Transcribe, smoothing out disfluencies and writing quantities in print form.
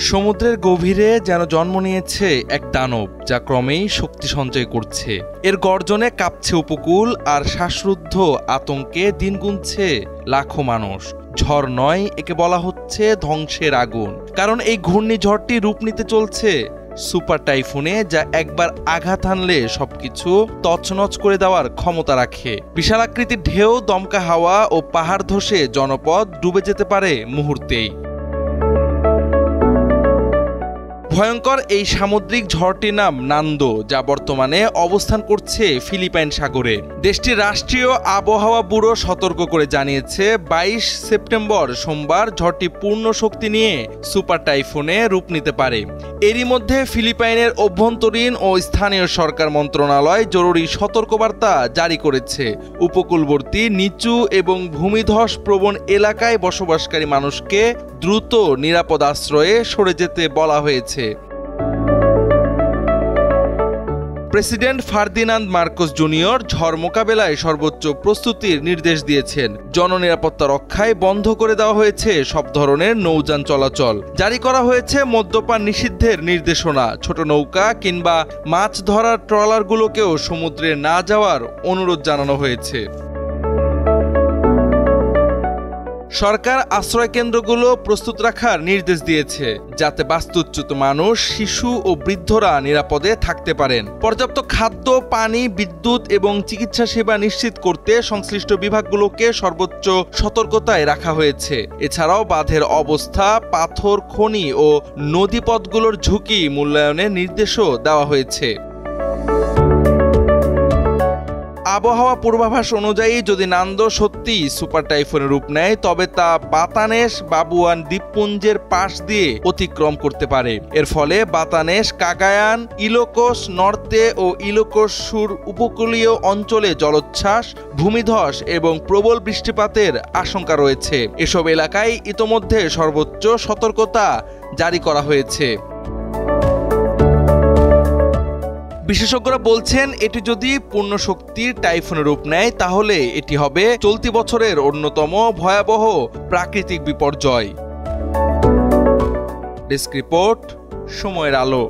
সমুদ্রের গভীরে যেন জন্ম নিয়েছে এক দানব, যা ক্রমেই শক্তি সঞ্চয় করছে। এর গর্জনে কাঁপছে উপকূল, আর শ্বাসরুদ্ধ আতঙ্কে দিন গুনছে লাখো মানুষ। ঝড় নয়, একে বলা হচ্ছে ধ্বংসের আগুন। কারণ এই ঘূর্ণিঝড়টি রূপ নিতে চলছে সুপার টাইফুনে, যা একবার আঘাত হানলে সবকিছু তছনছ করে দেওয়ার ক্ষমতা রাখে। বিশাল আকৃতির ঢেউ, দমকা হাওয়া ও পাহাড় ধসে জনপদ ডুবে যেতে পারে মুহূর্তেই। ভয়ঙ্কর এই সামুদ্রিক ঝড়টির নাম নান্দো, যা বর্তমানে অবস্থান করছে ফিলিপাইন সাগরে। দেশটির রাষ্ট্রীয় আবহাওয়া ব্যুরো সতর্ক করে জানিয়েছে ২২ সেপ্টেম্বর সোমবার ঝড়টি পূর্ণ শক্তি নিয়ে সুপার টাইফুনে রূপ নিতে পারে। এরই মধ্যে ফিলিপাইনের অভ্যন্তরীণ ও স্থানীয় সরকার মন্ত্রণালয় জরুরি সতর্কবার্তা জারি করেছে। উপকূলবর্তী, নিচু এবং ভূমিধস প্রবণ এলাকায় বসবাসকারী মানুষকে দ্রুত নিরাপদ আশ্রয়ে সরে যেতে বলা হয়েছে। প্রেসিডেন্ট ফার্দিনান্দ মার্কোস জুনিয়র ঝড় মোকাবেলায় সর্বোচ্চ প্রস্তুতির নির্দেশ দিয়েছেন। জননিরাপত্তা রক্ষায় বন্ধ করে দেওয়া হয়েছে সব ধরনের নৌযান চলাচল। জারি করা হয়েছে মদ্যপান নিষিদ্ধের নির্দেশনা। ছোট নৌকা কিংবা মাছ ধরার ট্রলারগুলোকেও সমুদ্রে না যাওয়ার অনুরোধ জানানো হয়েছে। সরকার আশ্রয়কেন্দ্রগুলো প্রস্তুত রাখার নির্দেশ দিয়েছে, যাতে বাস্তুচ্যুত মানুষ, শিশু ও বৃদ্ধরা নিরাপদে থাকতে পারেন। পর্যাপ্ত খাদ্য, পানি, বিদ্যুৎ এবং চিকিৎসা সেবা নিশ্চিত করতে সংশ্লিষ্ট বিভাগগুলোকে সর্বোচ্চ সতর্কতায় রাখা হয়েছে। এছাড়াও বাঁধের অবস্থা, পাথর খনি ও নদীপথগুলোর ঝুঁকি মূল্যায়নের নির্দেশও দেওয়া হয়েছে। আবহাওয়া পূর্বাভাস অনুযায়ী যদি নান্দো সত্যি সুপার টাইফুনের রূপ নেয়, তবে তা বাতানেশ বাবুয়ান দ্বীপপুঞ্জের পাশ দিয়ে অতিক্রম করতে পারে। এর ফলে বাতানেশ, কাগায়ান, ইলোকোস নর্তে ও ইলোকোস সুর উপকূলীয় অঞ্চলে জলোচ্ছ্বাস, ভূমিধস এবং প্রবল বৃষ্টিপাতের আশঙ্কা রয়েছে। এসব এলাকায় ইতোমধ্যে সর্বোচ্চ সতর্কতা জারি করা হয়েছে। বিশেষজ্ঞরা বলছেন, এটি যদি পূর্ণ শক্তির টাইফুনের রূপ নেয়, তাহলে এটি হবে চলতি বছরের অন্যতম ভয়াবহ প্রাকৃতিক বিপর্যয়। ডেস্ক রিপোর্ট, সময়ের আলো।